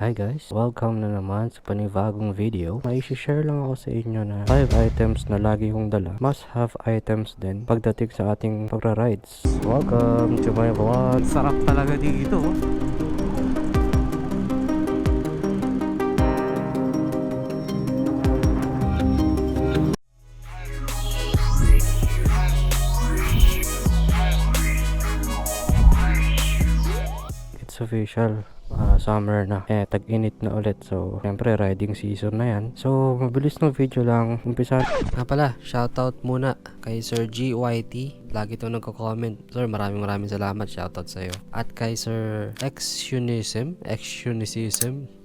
Hi guys, welcome na naman sa panibagong video. May share lang ako sa inyo na 5 items na lagi kong dala. Must have items din pagdating sa ating pagra-rides. Welcome to my vlog. Sarap talaga dito. It's official. Summer na. Tag-init na ulit. So, syempre, riding season na yan. So, mabilis ng video lang. Umpisa. Pala, shoutout muna kay Sir GYT. Lagi to nagko-comment. Sir, maraming salamat. Shoutout sa'yo. At kay Sir Xunism.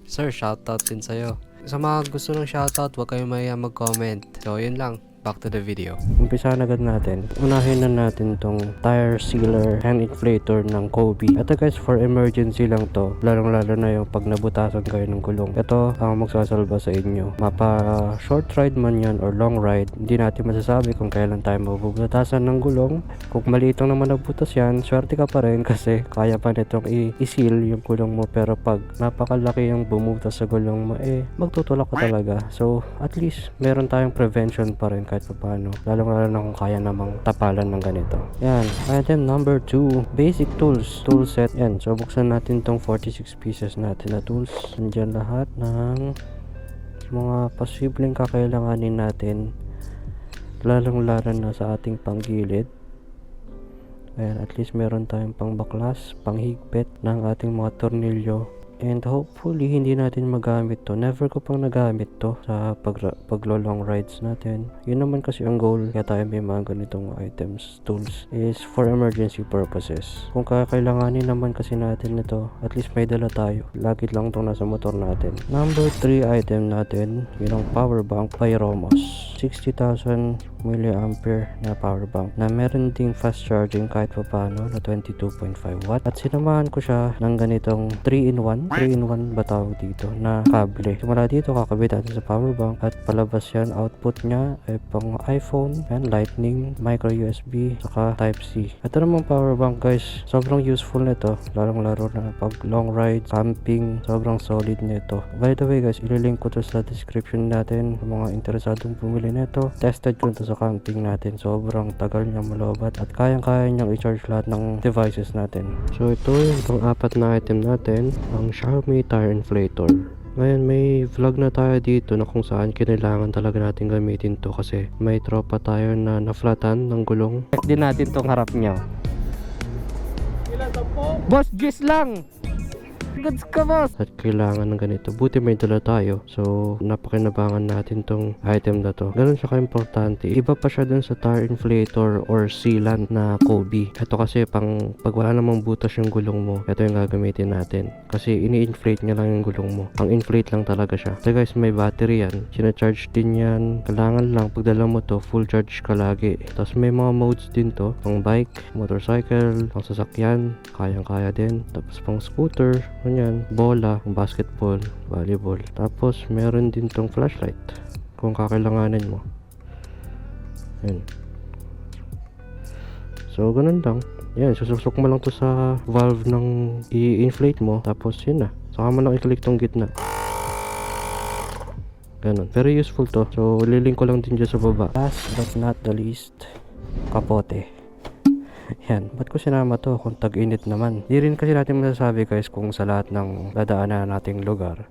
Sir, shoutout din sa'yo. Sa mga gusto ng shoutout, huwag kayong maya mag-comment. So, yun lang. Back to the video. Umpisa na agad natin. Unahin na natin tong tire sealer hand inflator ng Kobe. Ito guys, for emergency lang to. Lalo na yung pag nabutasan kayo ng gulong. Ito ang magsasalba sa inyo. Mapa short ride man yan or long ride, hindi natin masasabi kung kailan tayo mabubutasan ng gulong. Kung maliit lang naman nabutas yan, swerte ka pa rin kasi kaya pa nitong i-seal yung gulong mo. Pero pag napakalaki yung bumutas sa gulong mo, magtutulak ka talaga. So, at least meron tayong prevention pa rin kahit pa paano, lalo na kung kaya namang tapalan ng ganito. Yan, item number 2, basic tools, tool set. Yan, so buksan natin tong 46 pieces natin na tools. Nandiyan lahat ng mga posibleng kakailanganin natin, lalong lalo na sa ating panggilid. Ayan, at least meron tayong pangbaklas, panghigpit ng ating mga tornilyo. And hopefully hindi natin magamit to. Never ko pang nagamit to sa paglo-long rides natin. Yun naman kasi ang goal kaya tayo may mga ganitong items, tools, is for emergency purposes. Kung kakailanganin naman kasi natin ito, at least may dala tayo. Lagi lang itong nasa motor natin. Number 3 item natin, yun ang power bank by Romos. 60,000 milliampere na power bank na meron ding fast charging kahit pa paano na 22.5 watt. At sinamahan ko siya ng ganitong 3-in-1 ba tawag dito na kable. Simula dito kakabit natin sa power bank at palabas yan. Output niya ay pang iPhone and lightning, micro USB saka type C. Ito namang power bank guys, sobrang useful nito, lalo na pag long ride, camping, sobrang solid nito. By the way guys, ililink ko to sa description natin sa mga interesadong bumili nito. Tested ko to sa camping natin, sobrang tagal niya malobat at kayang-kaya niyang i-charge lahat ng devices natin. So ito yung pang-apat na item natin, ang Xiaomi tire inflator. Ngayon may vlog na tayo dito na kung saan kinailangan talaga natin gamitin to kasi may tropa tayo na naflatan ng gulong. Check din natin tong harap niya. Boss, Gis lang! Goods ka boss! At kailangan ng ganito. Buti may dala tayo. So, napakinabangan natin tong item na to. Ganun siya ka-importante. Iba pa siya dun sa tire inflator or sealant na Kobe. Ito kasi pag wala namang butas yung gulong mo, ito yung gagamitin natin. Kasi ini-inflate niya lang yung gulong mo. Ang inflate lang talaga siya. So guys, may battery yan. Sina-charge din yan. Kailangan lang pagdala mo to, full charge ka lagi. Tapos may mga modes din to. Pang bike, motorcycle, pang sasakyan. Kayang-kaya din. Tapos pang scooter. Yan, bola, basketball, volleyball. Tapos meron din tong flashlight kung kakailanganin mo. Yan. So ganun lang. Yan, susuk mo lang to sa valve ng i-inflate mo. Tapos yun na. Saka mo lang i-click tong gitna. Ganun. Very useful to. So lilink ko lang din dyan sa baba. Last but not the least, kapote. Yan, ba't ko sinama to kung tag-init naman? Di rin kasi natin masasabi guys kung sa lahat ng dadaanan nating lugar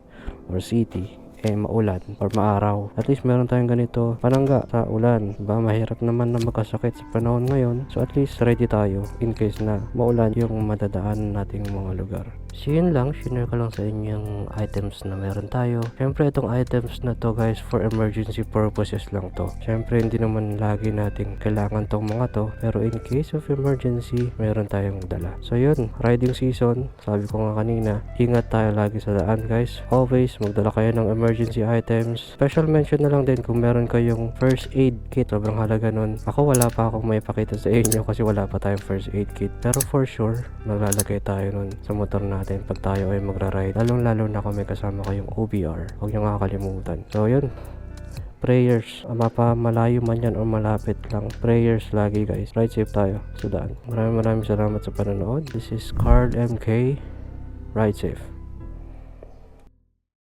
or city maulan or maaraw. At least meron tayong ganito panangga sa ulan. Diba? Mahirap naman na magkasakit sa panahon ngayon. So at least ready tayo in case na maulan yung madadaan nating mga lugar. So yun lang, share ko lang sa inyo yung items na meron tayo. Syempre itong items na to guys, for emergency purposes lang to. Syempre hindi naman lagi nating kailangan tong mga to, pero in case of emergency, meron tayong dala. So yun, riding season, sabi ko nga kanina, ingat tayo lagi sa daan guys. Always magdala kayo ng emergency items. Special mention na lang din kung meron kayong first aid kit, sobrang halaga nun. Ako wala pa akong may pakita sa inyo kasi wala pa tayong first aid kit, pero for sure maglalagay tayo nun sa motor natin pag tayo ay magra-ride, lalo na kung may kasama kayong OBR, huwag nyo kakalimutan. So yun, prayers, mapamalayo man yan o malapit lang, prayers lagi guys. Ride safe tayo sa daan. Maraming salamat sa panonood. This is Carl MK. Ride safe.